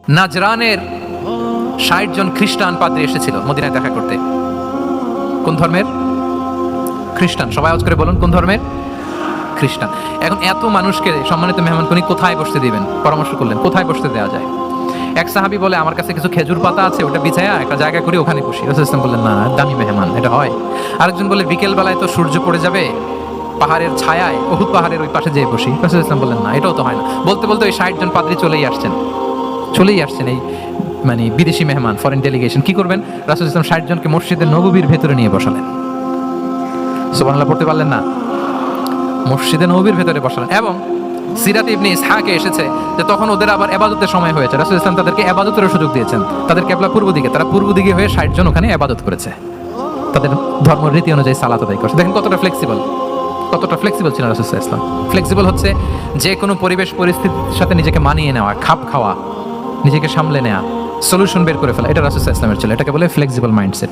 নাজরানের ৬০ জন খ্রিস্টান পাদ্রী এসেছিল মদিনায় দেখা করতে। কোন ধর্মের? খ্রিস্টান। সবাই আওয়াজ করে বলুন, কোন ধর্মের? খ্রিস্টান। এখন এত মানুষকে সম্মানিত মেহমান কোনি কোথায় বসতে দিবেন? পরামর্শ করলেন কোথায় বসতে দেওয়া যায়। এক সাহাবী বলে, আমার কাছে কিছু খেজুর পাতা আছে, ওটা বিছায়া একটা জায়গা করে ওখানে বসি। রাসূল সাল্লাল্লাহু আলাইহি ওয়াসাল্লাম বললেন, না, দামি মেহমান, এটা হয়। আরেকজন বলে, বিকেল বেলায় তো সূর্য পড়ে যাবে, পাহাড়ের ছায়ায় উহুদ পাহাড়ের ওই পাশে যেয়ে বসি। রাসূল সাল্লাল্লাহু আলাইহি ওয়াসাল্লাম বললেন, না, এটাও তো হয় না। বলতে বলতে ওই ৬০ জন পাদ্রী চলেই আসছেন এই মানে বিদেশি মেহমান, ফরেন ডেলিগেশন। কি করবেন? রাসূল সাল্লাল্লাহু আলাইহি ওয়াসাল্লাম ৬০ জনকে মসজিদের নববীর ভেতরে নিয়ে বসালেন। সুবহানাল্লাহ পড়তে পারলেন না? মসজিদে নববীর ভেতরে বসালেন। এবং সিরাত ইবনে ইসহাকে এসেছে যে তখন ওদের আবার ইবাদতের সময় হয়েছে। রাসূল ইসলাম তাদেরকে ইবাদতের সুযোগ দিয়েছেন। তাদের কিবলা পূর্ব দিকে, তারা পূর্ব দিকে হয়ে ৬০ জন ওখানে ইবাদত করেছে, তাদের ধর্ম রীতি অনুযায়ী সালাত আদায় করছে। দেখেন কতটা ফ্লেক্সিবল ছিলেন রাসূল ইসলাম। ফ্লেক্সিবল হচ্ছে যে কোনো পরিবেশ পরিস্থিতির সাথে নিজেকে মানিয়ে নেওয়া, খাপ খাওয়া, নিজেকে সামলে নেওয়া, সলিউশন বের করে ফেলা, এটা রাসূল ইসলামের ছিল। এটাকে বলে ফ্লেক্সিবল মাইন্ডসেট।